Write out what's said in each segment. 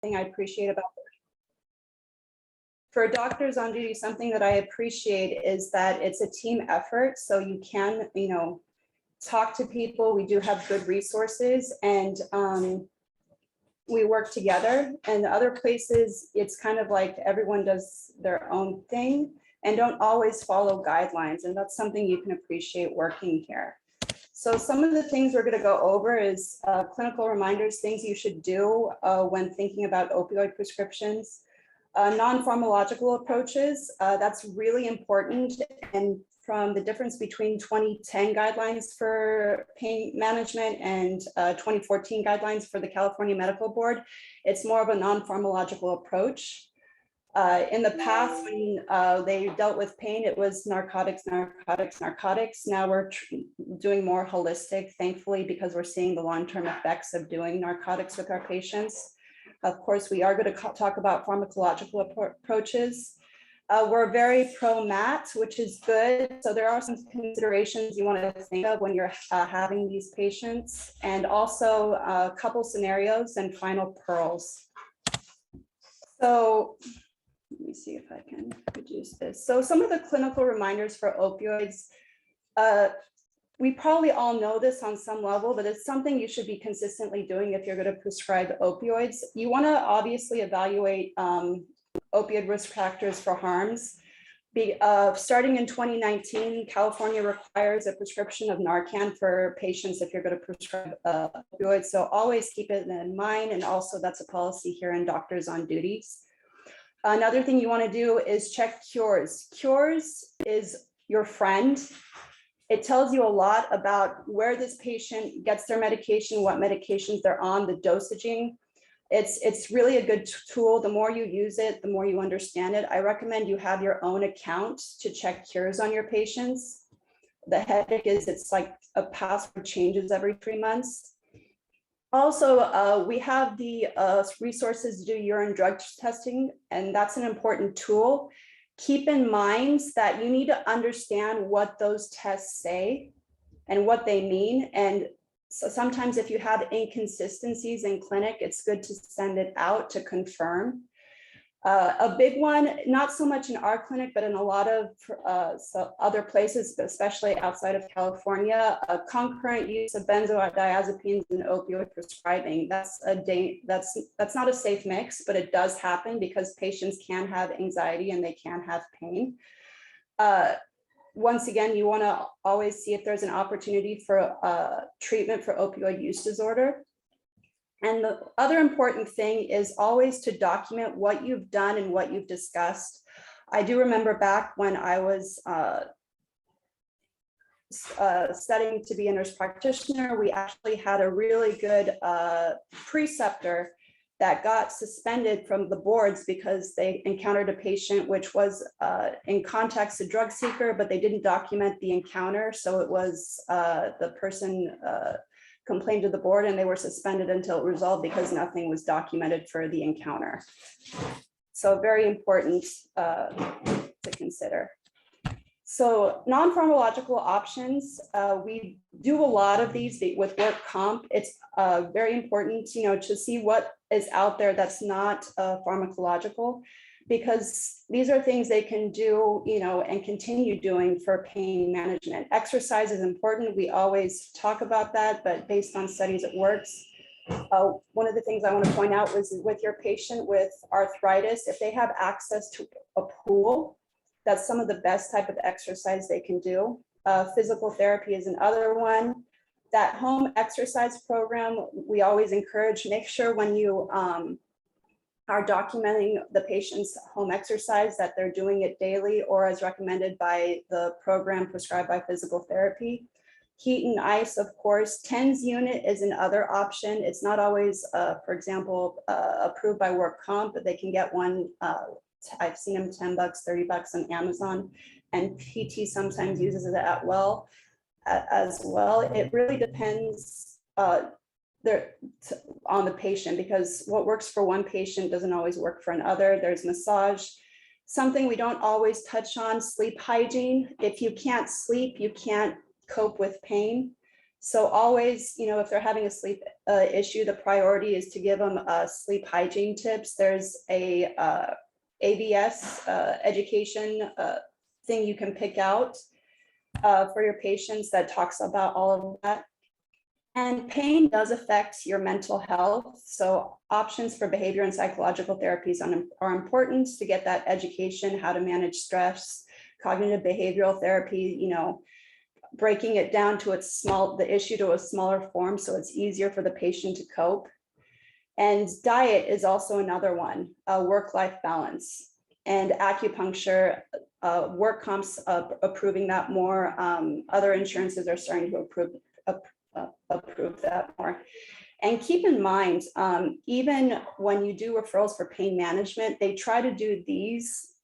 thing I appreciate about for doctors on duty, something that I appreciate is that it's a team effort. So you can, talk to people. We do have good resources and we work together. And the other places, it's kind of like everyone does their own thing and don't always follow guidelines. And that's something you can appreciate working here. So some of the things we're going to go over is clinical reminders, things you should do when thinking about opioid prescriptions. Non-pharmacological approaches, that's really important. And from the difference between 2010 guidelines for pain management and 2014 guidelines for the California Medical Board, it's more of a non-pharmacological approach. In the past, when they dealt with pain, it was narcotics, narcotics, narcotics. Now we're doing more holistic, thankfully, because we're seeing the long-term effects of doing narcotics with our patients. Of course, we are going to talk about pharmacological approaches. We're very pro-MAT, which is good. So there are some considerations you want to think of when you're having these patients, and also a couple scenarios and final pearls. So let me see if I can reduce this. So some of the clinical reminders for opioids, we probably all know this on some level, but it's something you should be consistently doing if you're going to prescribe opioids. You want to obviously evaluate opioid risk factors for harms. Starting in 2019, California requires a prescription of Narcan for patients if you're going to prescribe opioids. So always keep it in mind. And also that's a policy here in Doctors on Duties. Another thing you want to do is check cures. Cures is your friend. It tells you a lot about where this patient gets their medication, what medications they're on, the dosaging. It's really a good tool. The more you use it, the more you understand it. I recommend you have your own account to check cures on your patients. The headache is it's like a password changes every 3 months. Also, we have the resources to do urine drug testing, and that's an important tool. Keep in mind that you need to understand what those tests say and what they mean. And so sometimes if you have inconsistencies in clinic, it's good to send it out to confirm. A big one, not so much in our clinic, but in a lot of other places, especially outside of California, concurrent use of benzodiazepines in opioid prescribing. That's not a safe mix, but it does happen because patients can have anxiety and they can have pain. Once again, you want to always see if there's an opportunity for treatment for opioid use disorder. And the other important thing is always to document what you've done and what you've discussed. I do remember back when I was studying to be a nurse practitioner, we actually had a really good preceptor that got suspended from the boards because they encountered a patient which was in context a drug seeker, but they didn't document the encounter. So it was the person complained to the board and they were suspended until it resolved because nothing was documented for the encounter. So very important to consider. So non-pharmacological options, we do a lot of these with work comp. It's very important, to see what is out there that's not pharmacological, because these are things they can do, and continue doing for pain management. Exercise is important. We always talk about that, but based on studies, it works. One of the things I want to point out was with your patient with arthritis, if they have access to a pool, that's some of the best type of exercise they can do. Physical therapy is another one. That home exercise program, we always encourage, make sure when you are documenting the patient's home exercise that they're doing it daily or as recommended by the program prescribed by physical therapy. Heat and ice, of course. TENS unit is another option. It's not always, for example, approved by work comp, but they can get one. I've seen them $10, $30 on Amazon, and PT sometimes uses it as well. It really depends on the patient, because what works for one patient doesn't always work for another. There's massage. Something we don't always touch on, sleep hygiene. If you can't sleep, you can't cope with pain. So always, if they're having a sleep issue, the priority is to give them sleep hygiene tips. There's a ABS education thing you can pick out for your patients that talks about all of that. And pain does affect your mental health. So options for behavior and psychological therapies are important to get that education, how to manage stress, cognitive behavioral therapy, breaking it down to the issue to a smaller form so it's easier for the patient to cope. And diet is also another one, work-life balance. And acupuncture, work comps approving that more. Other insurances are starting to approve that more. And keep in mind, even when you do referrals for pain management, they try to do these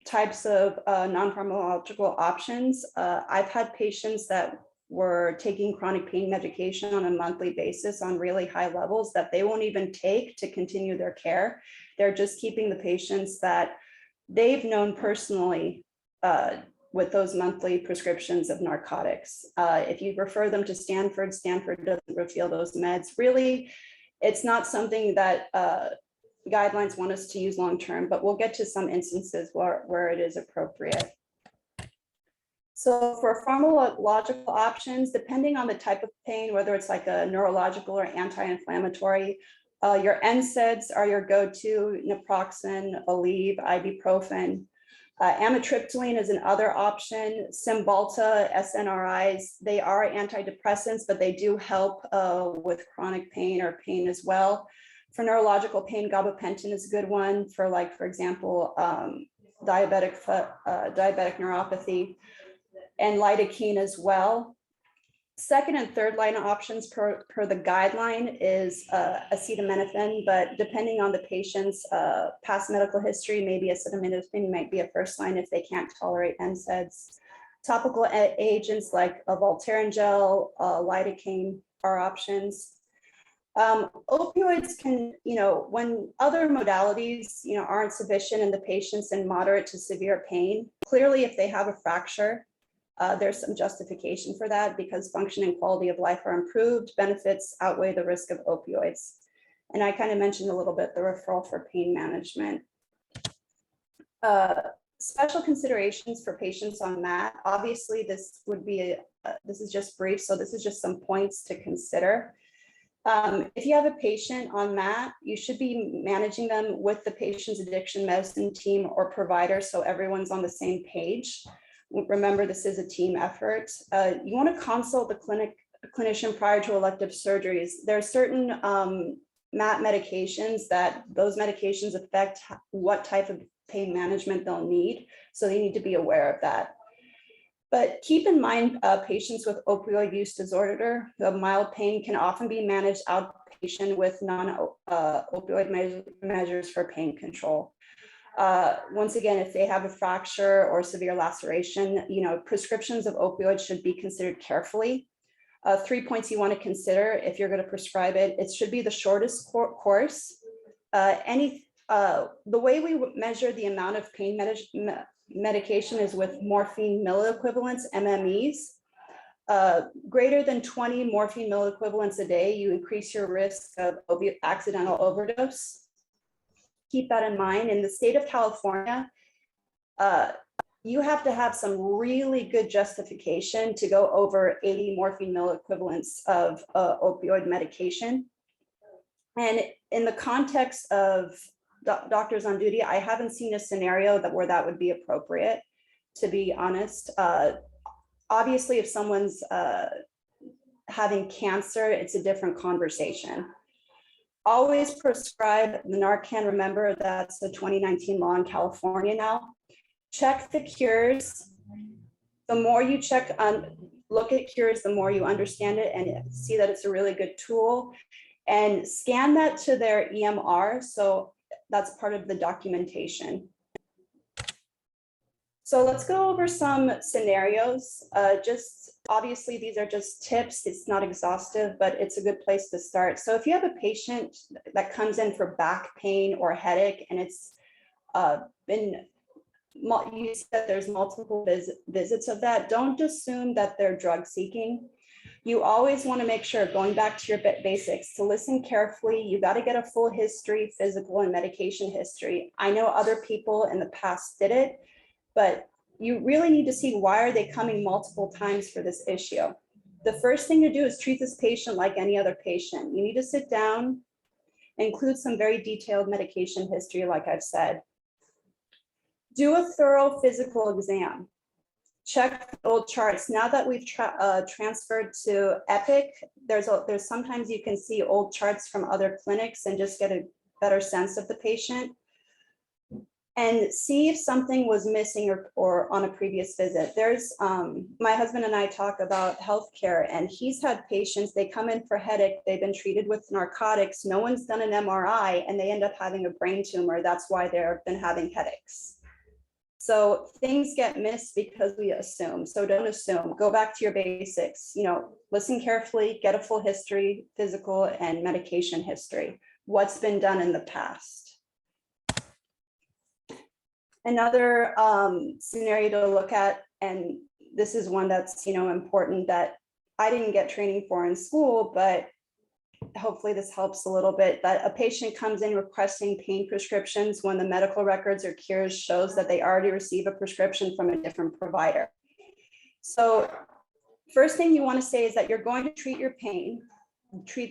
types of non-pharmacological options. I've had patients that were taking chronic pain medication on a monthly basis on really high levels that they won't even take to continue their care. They're just keeping the patients that they've known personally with those monthly prescriptions of narcotics. If you refer them to Stanford, Stanford doesn't refill those meds. Really, it's not something that guidelines want us to use long-term, but we'll get to some instances where it is appropriate. So for pharmacological options, depending on the type of pain, whether it's like a neurological or anti-inflammatory, your NSAIDs are your go-to: naproxen, Aleve, ibuprofen. Amitriptyline is another option. Cymbalta, SNRIs, they are antidepressants, but they do help with chronic pain or pain as well. For neurological pain, gabapentin is a good one for, like, for example, diabetic neuropathy, and lidocaine as well. Second and third line options per the guideline is acetaminophen, but depending on the patient's past medical history, maybe acetaminophen might be a first line if they can't tolerate NSAIDs. Topical agents like Voltaren gel, lidocaine are options. Opioids can, when other modalities, aren't sufficient in the patients in moderate to severe pain, clearly if they have a fracture, there's some justification for that because function and quality of life are improved, benefits outweigh the risk of opioids. And I kind of mentioned a little bit the referral for pain management. Special considerations for patients on that. Obviously, this would be, this is just brief, so this is just some points to consider. If you have a patient on MAT, you should be managing them with the patient's addiction medicine team or provider so everyone's on the same page. Remember, this is a team effort. You want to consult the clinician prior to elective surgeries. There are certain MAT medications that those medications affect what type of pain management they'll need. So they need to be aware of that. But keep in mind, patients with opioid use disorder who have mild pain can often be managed outpatient with non-opioid measures for pain control. Once again, if they have a fracture or severe laceration, prescriptions of opioids should be considered carefully. 3 points you want to consider if you're going to prescribe it. It should be the shortest course. The way we measure the amount of pain medication is with morphine milliequivalents, MMEs. Greater than 20 morphine milliequivalents a day, you increase your risk of accidental overdose. Keep that in mind. In the state of California, you have to have some really good justification to go over 80 morphine milliequivalents of opioid medication. And in the context of doctors on duty, I haven't seen a scenario where that would be appropriate, to be honest. Obviously, if someone's having cancer, it's a different conversation. Always prescribe the Narcan. Remember, that's the 2019 law in California now. Check the cures. The more you look at cures, the more you understand it and see that it's a really good tool. And scan that to their EMR. So that's part of the documentation. So let's go over some scenarios. Just obviously, these are just tips. It's not exhaustive, but it's a good place to start. So if you have a patient that comes in for back pain or headache, and it's you said there's multiple visits of that, don't assume that they're drug seeking. You always want to make sure, going back to your basics, to listen carefully. You got to get a full history, physical and medication history. I know other people in the past did it, but you really need to see why are they coming multiple times for this issue. The first thing to do is treat this patient like any other patient. You need to sit down, include some very detailed medication history, like I've said. Do a thorough physical exam. Check the old charts. Now that we've transferred to Epic, there's sometimes you can see old charts from other clinics and just get a better sense of the patient. And see if something was missing or on a previous visit. There's, my husband and I talk about healthcare, and he's had patients, they come in for headache, they've been treated with narcotics, no one's done an MRI, and they end up having a brain tumor. That's why they've been having headaches. So things get missed because we assume. So don't assume. Go back to your basics. Listen carefully, get a full history, physical and medication history. What's been done in the past? Another scenario to look at, and this is one that's important that I didn't get training for in school, but hopefully this helps a little bit, that a patient comes in requesting pain prescriptions when the medical records or cures shows that they already receive a prescription from a different provider. So first thing you want to say is that you're going to treat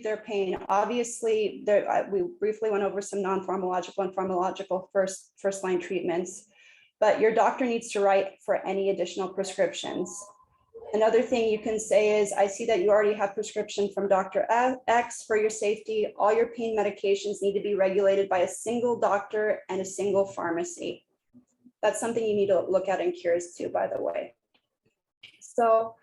their pain. Obviously, we briefly went over some non-pharmacological and pharmacological first line treatments, but your doctor needs to write for any additional prescriptions. Another thing you can say is, I see that you already have prescription from Dr. X for your safety. All your pain medications need to be regulated by a single doctor and a single pharmacy. That's something you need to look at in cures too, by the way. So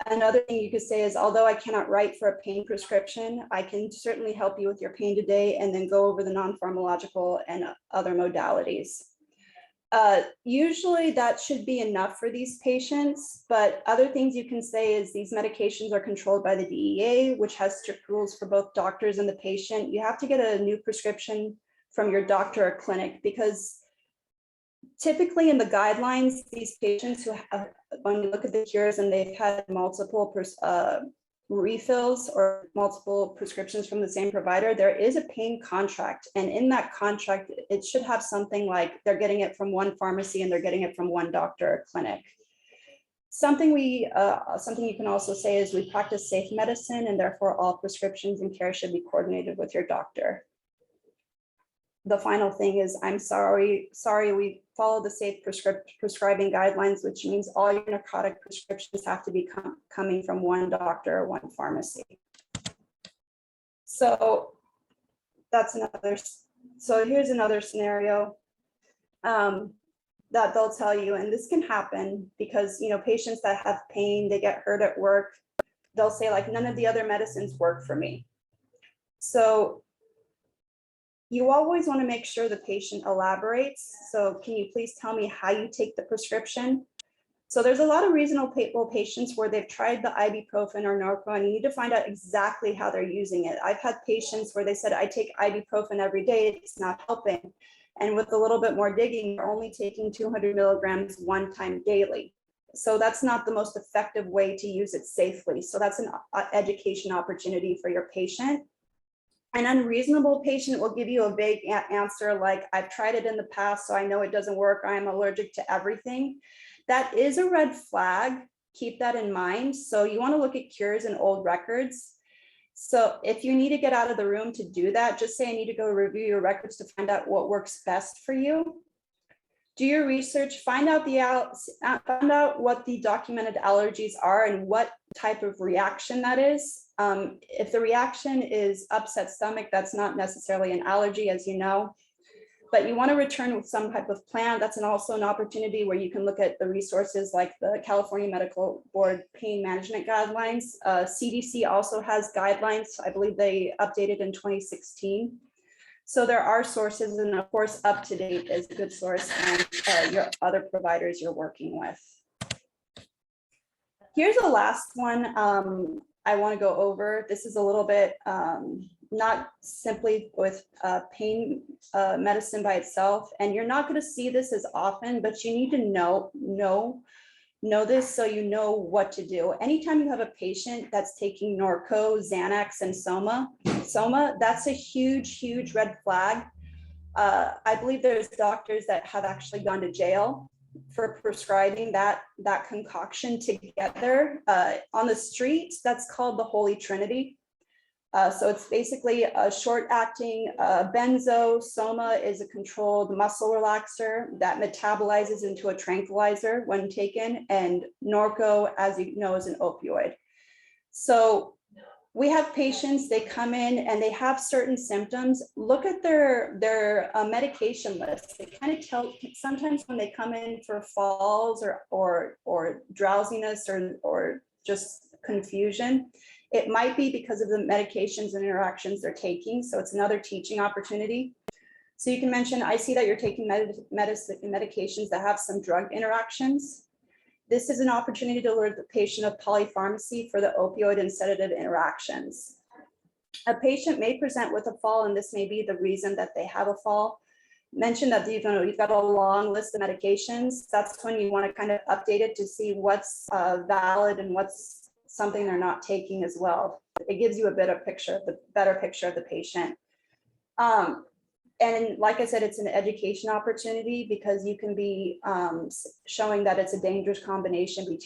another thing you could say is, although I cannot write for a pain prescription, I can certainly help you with your pain today, and then go over the non-pharmacological and other modalities. Usually that should be enough for these patients, but other things you can say is these medications are controlled by the DEA, which has strict rules for both doctors and the patient. You have to get a new prescription from your doctor or clinic, because typically in the guidelines, these patients who have, when you look at the cures and they've had multiple refills or multiple prescriptions from the same provider, there is a pain contract. And in that contract, it should have something like they're getting it from one pharmacy and they're getting it from one doctor or clinic. Something you can also say is, we practice safe medicine, and therefore all prescriptions and care should be coordinated with your doctor. The final thing is, I'm sorry, we follow the safe prescribing guidelines, which means all your narcotic prescriptions have to be coming from one doctor or one pharmacy. So here's another scenario that they'll tell you, and this can happen because, patients that have pain, they get hurt at work, they'll say like, none of the other medicines work for me. So you always want to make sure the patient elaborates. So can you please tell me how you take the prescription? So there's a lot of reasonable patients where they've tried the ibuprofen or Norco, and you need to find out exactly how they're using it. I've had patients where they said, I take ibuprofen every day, it's not helping. And with a little bit more digging, you're only taking 200 milligrams one time daily. So that's not the most effective way to use it safely. So that's an education opportunity for your patient. An unreasonable patient will give you a vague answer like, I've tried it in the past, so I know it doesn't work. I'm allergic to everything. That is a red flag. Keep that in mind. So you want to look at cures and old records. So if you need to get out of the room to do that, just say, I need to go review your records to find out what works best for you. Do your research, find out what the documented allergies are and what type of reaction that is. If the reaction is upset stomach, that's not necessarily an allergy, as you know, but you want to return with some type of plan. That's also an opportunity where you can look at the resources like the California Medical Board Pain Management Guidelines. CDC also has guidelines. I believe they updated in 2016. So there are sources, and of course, UpToDate is a good source, and your other providers you're working with. Here's the last one I want to go over. This is a little bit not simply with pain medicine by itself, and you're not going to see this as often, but you need to know know this so you know what to do. Anytime you have a patient that's taking Norco, Xanax, and Soma, that's a huge, huge red flag. I believe there's doctors that have actually gone to jail for prescribing that concoction together. On the streets, that's called the Holy Trinity. So it's basically a short-acting benzo. Soma is a controlled muscle relaxer that metabolizes into a tranquilizer when taken, and Norco, as you know, is an opioid. So we have patients, they come in and they have certain symptoms. Look at their medication list. They kind of tell, sometimes when they come in for falls or drowsiness or just confusion, it might be because of the medications and interactions they're taking. So it's another teaching opportunity. So you can mention, I see that you're taking medications that have some drug interactions. This is an opportunity to alert the patient of polypharmacy for the opioid and sedative interactions. A patient may present with a fall, and this may be the reason that they have a fall. Mention that you've got a long list of medications. That's when you want to kind of update it to see what's valid and what's something they're not taking as well. It gives you a better picture of the patient. And like I said, it's an education opportunity because you can be showing that it's a dangerous combination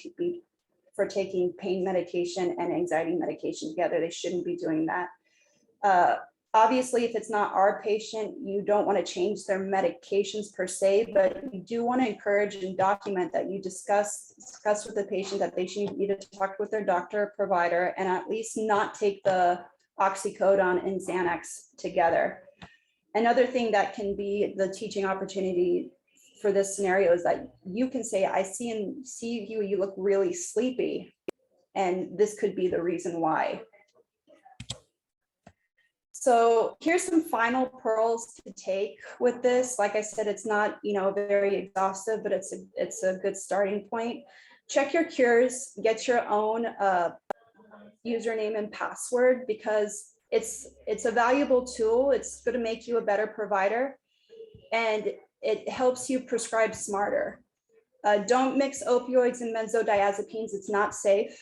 for taking pain medication and anxiety medication together. They shouldn't be doing that. Obviously, if it's not our patient, you don't want to change their medications per se, but you do want to encourage and document that you discuss with the patient that they should either talk with their doctor or provider and at least not take the oxycodone and Xanax together. Another thing that can be the teaching opportunity for this scenario is that you can say, I see you, you look really sleepy, and this could be the reason why. So here's some final pearls to take with this. Like I said, it's not, very exhaustive, but it's a good starting point. Check your cures, get your own username and password, because it's a valuable tool. It's going to make you a better provider, and it helps you prescribe smarter. Don't mix opioids and benzodiazepines. It's not safe.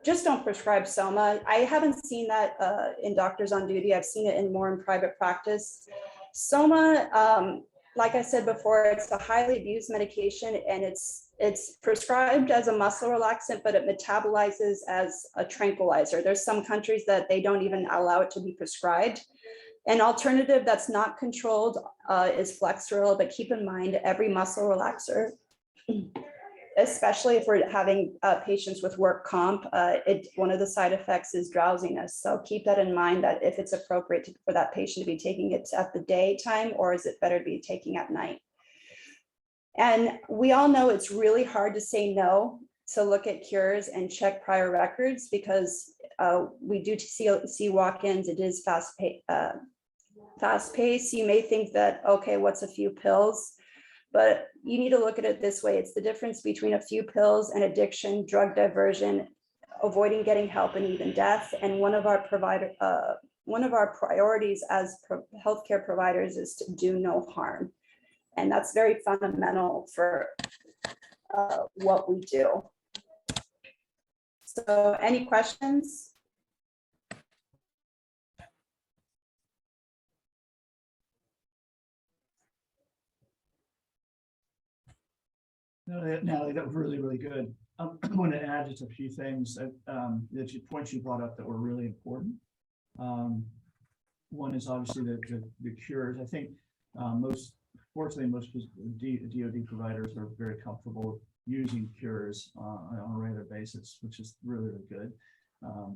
Just don't prescribe Soma. I haven't seen that in doctors on duty. I've seen it more in private practice. Soma, like I said before, it's a highly abused medication, and it's prescribed as a muscle relaxant, but it metabolizes as a tranquilizer. There's some countries that they don't even allow it to be prescribed. An alternative that's not controlled is Flexeril, but keep in mind every muscle relaxer, especially if we're having patients with work comp, one of the side effects is drowsiness. So keep that in mind, that if it's appropriate for that patient to be taking it at the daytime, or is it better to be taking at night? And we all know it's really hard to say no to look at cures and check prior records, because we do see walk-ins. It is fast paced. You may think that, okay, what's a few pills? But you need to look at it this way. It's the difference between a few pills and addiction, drug diversion, avoiding getting help, and even death. And one of our priorities as healthcare providers is to do no harm. And that's very fundamental for what we do. So any questions? No, Natalie, that was really, really good. I want to add just a few things that points you brought up that were really important. One is obviously the cures. I think fortunately, most DoD providers are very comfortable using cures on a regular basis, which is really, really good,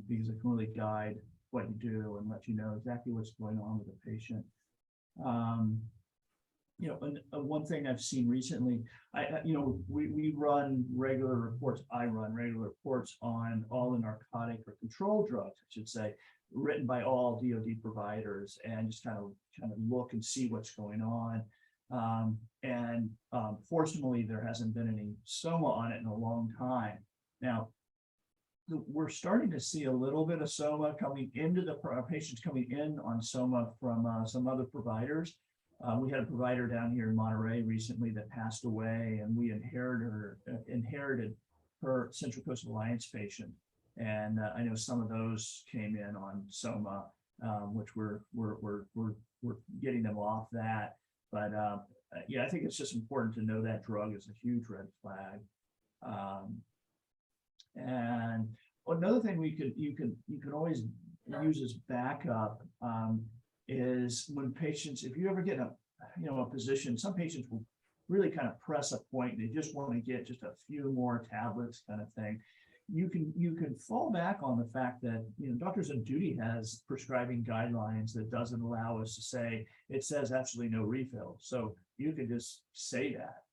because it can really guide what you do and let you know exactly what's going on with the patient. One thing I've seen recently, we run regular reports. I run regular reports on all the narcotic or controlled drugs, I should say, written by all DoD providers, and just kind of look and see what's going on. Fortunately, there hasn't been any Soma on it in a long time. Now, we're starting to see a little bit of Soma coming into patients coming in on Soma from some other providers. We had a provider down here in Monterey recently that passed away, and we inherited her Central Coast Alliance patient. And I know some of those came in on Soma, which we're getting them off that. But yeah, I think it's just important to know that drug is a huge red flag. And another thing you can always use as backup is when patients, if you ever get a position, some patients will really kind of press a point. They just want to get just a few more tablets, kind of thing. You can fall back on the fact that Doctors on Duty has prescribing guidelines that doesn't allow us to say, it says absolutely no refill. So you can just say that,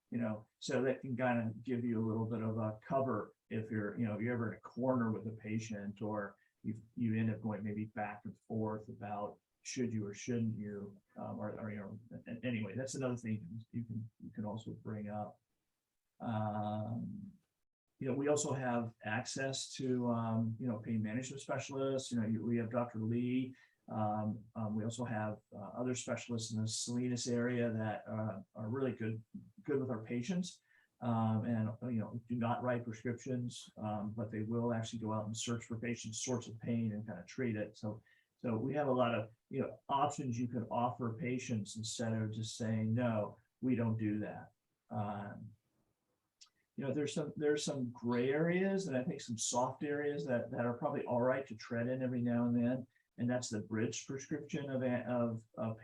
so that can kind of give you a little bit of a cover if you're ever in a corner with a patient, or you end up going maybe back and forth about should you or shouldn't you, anyway, that's another thing you can also bring up. We also have access to, pain management specialists. We have Dr. Lee. We also have other specialists in the Salinas area that are really good with our patients, and do not write prescriptions, but they will actually go out and search for patients' source of pain and kind of treat it. So we have a lot of options you can offer patients instead of just saying no, we don't do that. There's some gray areas, and I think some soft areas that are probably all right to tread in every now and then, and that's the bridge prescription of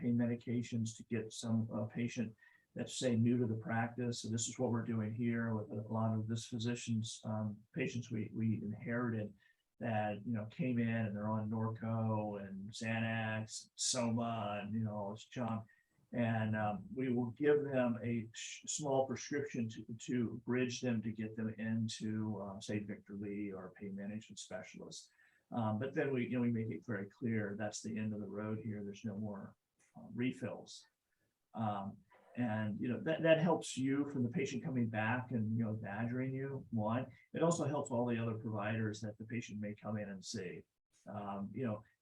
pain medications to get some patient that's, say, new to the practice. And this is what we're doing here with a lot of this physician's patients we inherited that came in and they're on Norco and Xanax, Soma, and all this junk. And we will give them a small prescription to bridge them to get them into, say, Victor Lee or a pain management specialist. But then we make it very clear that's the end of the road here. There's no more refills. And that helps you from the patient coming back and badgering you. One, it also helps all the other providers that the patient may come in and see.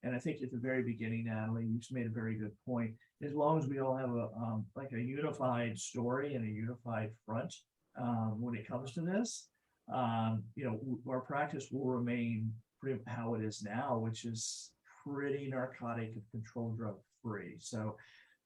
And I think at the very beginning, Natalie, you just made a very good point. As long as we all have a unified story and a unified front when it comes to this, our practice will remain pretty how it is now, which is pretty narcotic and controlled drug free. So,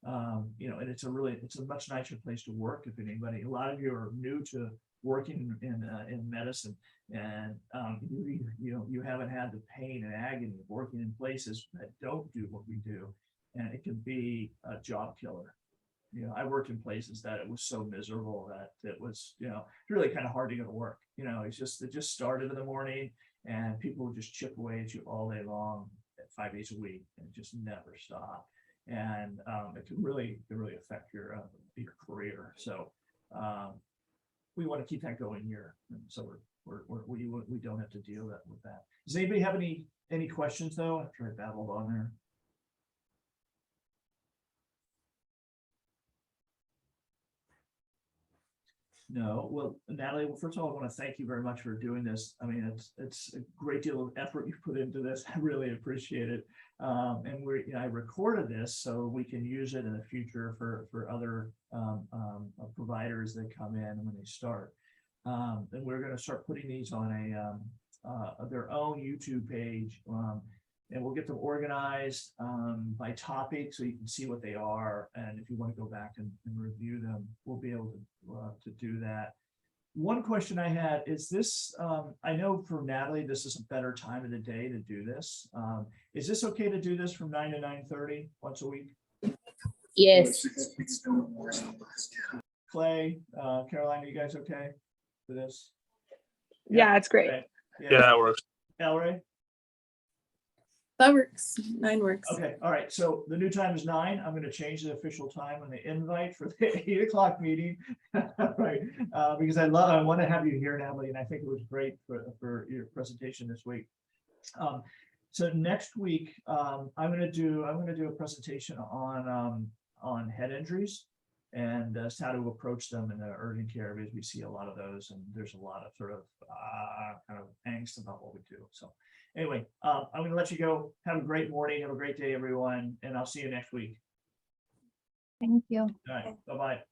and it's a much nicer place to work. If anybody, a lot of you are new to working in medicine, and you haven't had the pain and agony of working in places that don't do what we do, and it can be a job killer. I worked in places that it was so miserable that it was really kind of hard to go to work. It just started in the morning, and people would just chip away at you all day long, 5 days a week, and just never stop. And it can really affect your career. So we want to keep that going here, and so we don't have to deal with that. Does anybody have any questions though? After I babbled on there. No. Well, Natalie, first of all, I want to thank you very much for doing this. I mean, it's a great deal of effort you've put into this. I really appreciate it. And I recorded this so we can use it in the future for other providers that come in when they start. And we're going to start putting these on their own YouTube page. And we'll get them organized by topic so you can see what they are. And if you want to go back and review them, we'll be able to do that. One question I had is this, I know for Natalie, this is a better time of the day to do this. Is this okay to do this from 9 to 9:30 once a week? Yes. Clay, Caroline, are you guys okay for this? Yeah, it's great. Okay. Yeah, that works. Elray? That works. 9 works. Okay, all right, so the new time is 9. I'm going to change the official time on the invite for the 8 o'clock meeting. Right, because I want to have you here, Natalie, and I think it was great for your presentation this week. So next week, I'm going to do a presentation on head injuries and how to approach them in the urgent care, because we see a lot of those, and there's a lot of sort of kind of angst about what we do. So anyway, I'm going to let you go. Have a great morning. Have a great day, everyone. And I'll see you next week. Thank you. All right, bye-bye.